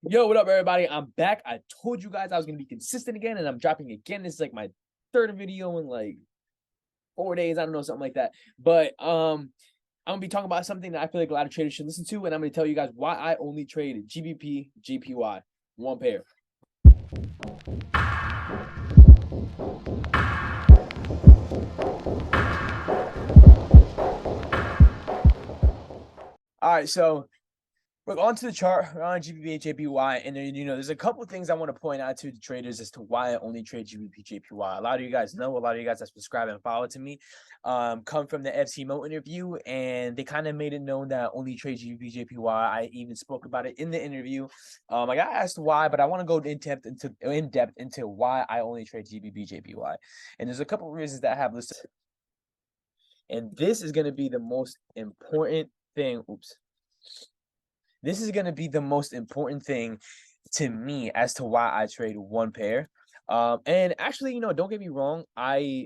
Yo, what up, everybody? I'm back. I told you guys I was gonna be consistent again, and I'm dropping again. This is like my third video in like 4 days. I don't know, something like that. But I'm gonna be talking about something that I feel like a lot of traders should listen to, and I'm gonna tell you guys why I only trade GBP, GPY, one pair. All right, so look onto the chart. We're on GBP, JPY, and then there's a couple things I want to point out to the traders as to why I only trade GBP, JPY. A lot of you guys know, a lot of you guys that subscribe and follow to me, come from the FC Mo interview, and they kind of made it known that I only trade GBP, JPY. I even spoke about it in the interview. I got asked why, but I want to go in depth into why I only trade GBP, JPY, and there's a couple of reasons that I have listed, and this is going to be the most important thing. Oops. This is going to be the most important thing to me as to why I trade one pair. And actually, don't get me wrong, I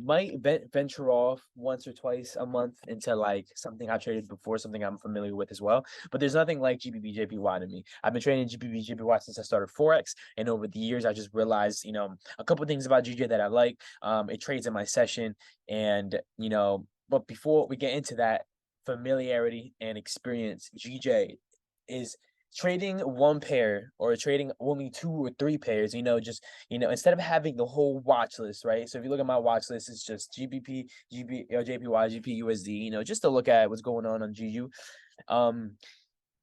might venture off once or twice a month into like something I traded before, something I'm familiar with as well. But there's nothing like GBP JPY to me. I've been trading GBP JPY since I started Forex, and over the years, I just realized, a couple things about GJ that I like. It trades in my session, and but before we get into that, familiarity and experience, GJ is trading one pair or trading only two or three pairs, just instead of having the whole watch list, right? So if you look at my watch list, it's just GBP, GB, JPY, GPUSD, just to look at what's going on GU.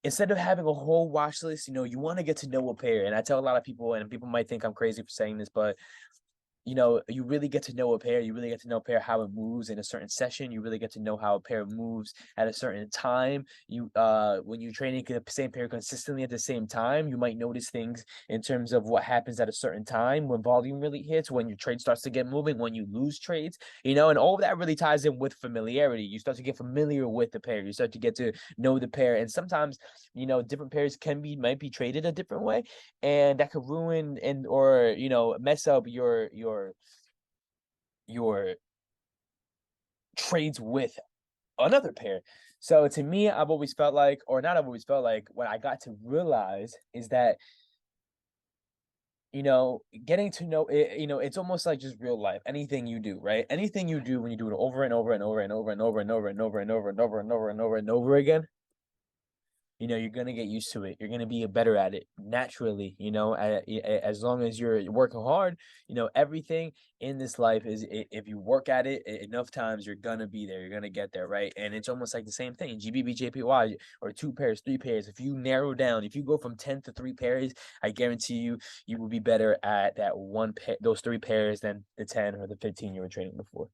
Instead of having a whole watch list, you want to get to know a pair. And I tell a lot of people, and people might think I'm crazy for saying this, but you really get to know a pair. You really get to know a pair how it moves in a certain session. You really get to know how a pair moves at a certain time. When you're training the same pair consistently at the same time, you might notice things in terms of what happens at a certain time when volume really hits, when your trade starts to get moving, when you lose trades, and all of that really ties in with familiarity. You start to get familiar with the pair. You start to get to know the pair, and sometimes different pairs might be traded a different way, and that could ruin and or mess up your trades with another pair. So to me, I've always felt like, or not I've always felt like, what I got to realize is that getting to know it, it's almost like just real life. Anything you do, right? Anything you do, when you do it over and over and over and over and over and over and over and over and over and over and over and over again, you're gonna get used to it. You're gonna be better at it naturally. As long as you're working hard, everything in this life is, if you work at it enough times, you're gonna be there. You're gonna get there, right? And it's almost like the same thing. GBP, JPY, or two pairs, three pairs. If you narrow down, if you go from 10 to three pairs, I guarantee you will be better at that one pair, those three pairs, than the 10 or the 15 you were trading before.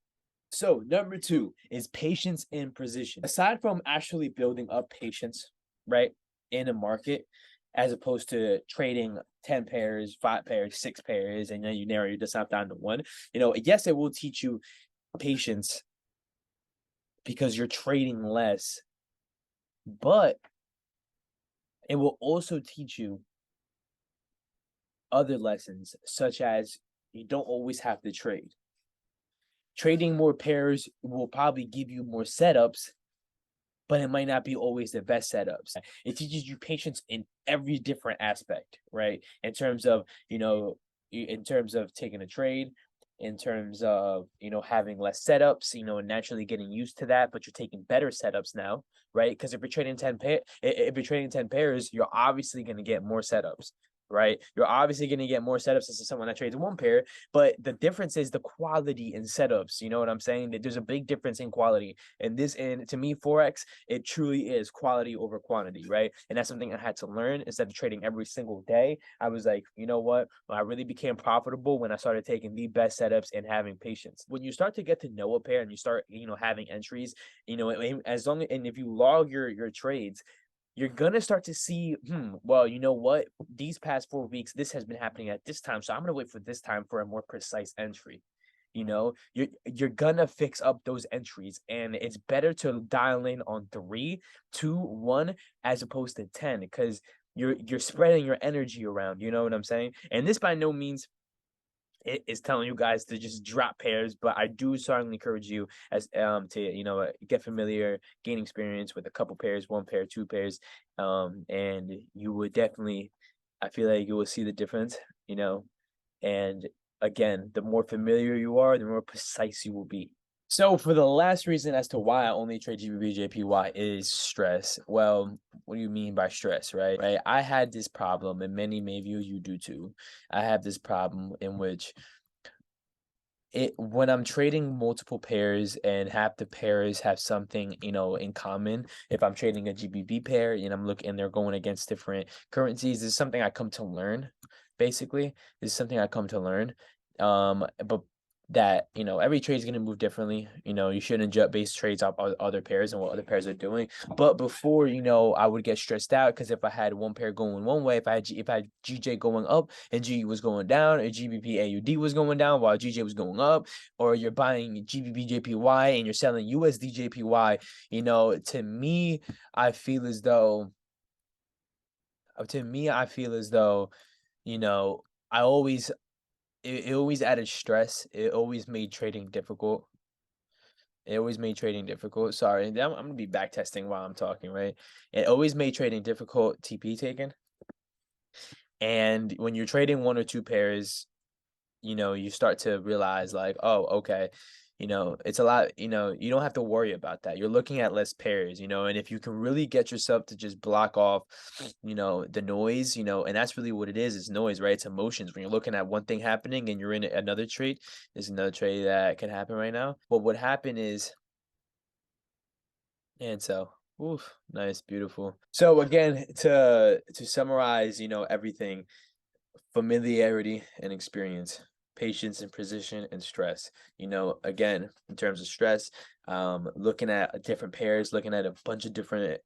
So number two is patience in position. Aside from actually building up patience, right, in a market, as opposed to trading 10 pairs, 5 pairs, 6 pairs, and then you narrow yourself down to one, yes, it will teach you patience because you're trading less, but it will also teach you other lessons, such as you don't always have to trade. Trading more pairs will probably give you more setups, but it might not be always the best setups. It teaches you patience in every different aspect, right? In terms of, taking a trade, in terms of, having less setups, naturally getting used to that, but you're taking better setups now, right? Because if you're trading 10 pairs, you're obviously going to get more setups. Right, you're obviously going to get more setups as someone that trades one pair, but the difference is the quality in setups. You know what I'm saying? That there's a big difference in quality, and to me, Forex, it truly is quality over quantity, right? And that's something I had to learn. Instead of trading every single day, I was like, you know what? I really became profitable when I started taking the best setups and having patience. When you start to get to know a pair and you start, having entries, and if you log your trades, you're gonna start to see, well, you know what? These past 4 weeks, this has been happening at this time, so I'm gonna wait for this time for a more precise entry. You're gonna fix up those entries, and it's better to dial in on 3, 2, 1 as opposed to 10, because you're spreading your energy around. You know what I'm saying? And this by no means it is telling you guys to just drop pairs, but I do strongly encourage you as to get familiar, gain experience with a couple pairs, one pair, two pairs, and you would definitely, I feel like you will see the difference, and again, the more familiar you are, the more precise you will be. So for the last reason as to why I only trade GBP is stress. Well, what do you mean by stress, right? Right. I had this problem, and many maybe you do too. I have this problem in which when I'm trading multiple pairs and half the pairs have something, in common. If I'm trading a GBP pair and I'm looking and they're going against different currencies, this is something I come to learn, basically. This is something I come to learn. But that, every trade is going to move differently. You shouldn't just base trades off other pairs and what other pairs are doing. But before, I would get stressed out because if I had one pair going one way, if I had GJ going up and G was going down, or GBP AUD was going down while GJ was going up, or you're buying GBP JPY and you're selling USD JPY, to me, I feel as though, you know, I always it always added stress. It always made trading difficult. It always made trading difficult. Sorry, I'm gonna be back testing while I'm talking, right? It always made trading difficult, TP taken. And when you're trading one or two pairs, you start to realize like, oh, okay, it's a lot, you don't have to worry about that. You're looking at less pairs, and if you can really get yourself to just block off, the noise, and that's really what it is noise, right? It's emotions. When you're looking at one thing happening and you're in another trade, there's another trade that can happen right now. What would happen is, and so, oof, nice, beautiful. So again, to summarize, everything: familiarity and experience, patience and precision and stress. Again, in terms of stress, looking at different pairs, looking at a bunch of different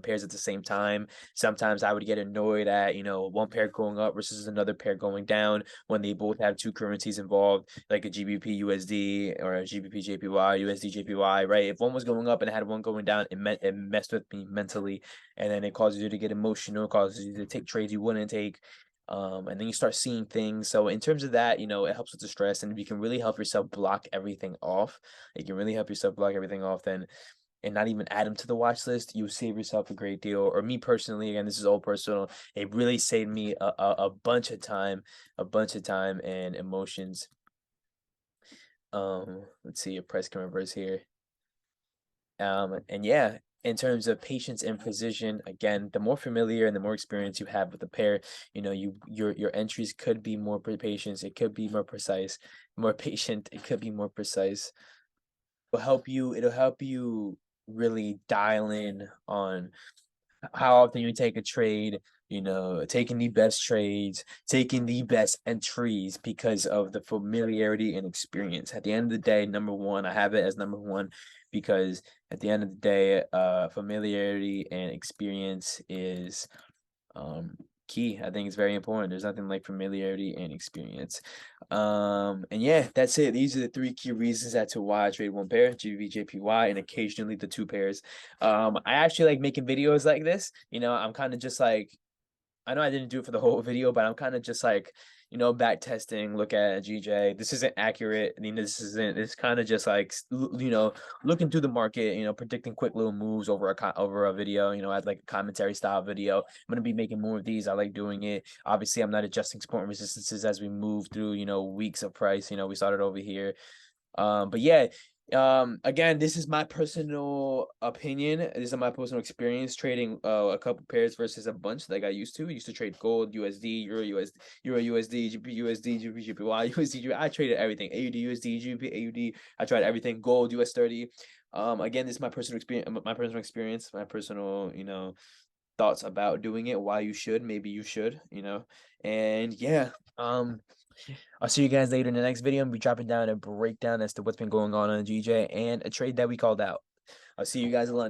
pairs at the same time. Sometimes I would get annoyed at, one pair going up versus another pair going down when they both have two currencies involved, like a GBP USD or a GBP JPY, USD JPY, right? If one was going up and had one going down, it messed with me mentally, and then it causes you to get emotional, causes you to take trades you wouldn't take, and then you start seeing things. So in terms of that, it helps with the stress, and if you can really help yourself block everything off, then, and not even add them to the watch list, you save yourself a great deal. Or me personally, again, this is all personal, it really saved me a bunch of time, and emotions. Let's see, a price can reverse here. And yeah, in terms of patience and precision, again, the more familiar and the more experience you have with the pair, your entries could be more patient, it could be more precise, more patient, it could be more precise. It'll help you really dial in on how often you take a trade, taking the best trades, taking the best entries because of the familiarity and experience. At the end of the day, number one, I have it as number one because at the end of the day, familiarity and experience is key. I think it's very important. There's nothing like familiarity and experience. And yeah, that's it. These are the three key reasons as to why I trade one pair, GBP and occasionally the two pairs. I actually like making videos like this. I'm kind of just like, I know I didn't do it for the whole video, but I'm kind of just like, back testing, look at GJ. This isn't accurate. I mean, it's kind of just like, looking through the market, predicting quick little moves over a video, as like a commentary style video. I'm going to be making more of these. I like doing it. Obviously, I'm not adjusting support and resistances as we move through, weeks of price. We started over here. But yeah, again, this is my personal opinion. This is my personal experience trading a couple pairs versus a bunch like I used to. I used to trade gold, USD, Euro USD, GBP USD, GBP JPY, USD. I traded everything. AUD USD, GBP AUD. I tried everything. Gold, US 30. Again, this is my personal experience, my personal, thoughts about doing it, why you should, maybe you should, and yeah, I'll see you guys later in the next video. I'm be dropping down a breakdown as to what's been going on GJ and a trade that we called out. I'll see you guys in lunch.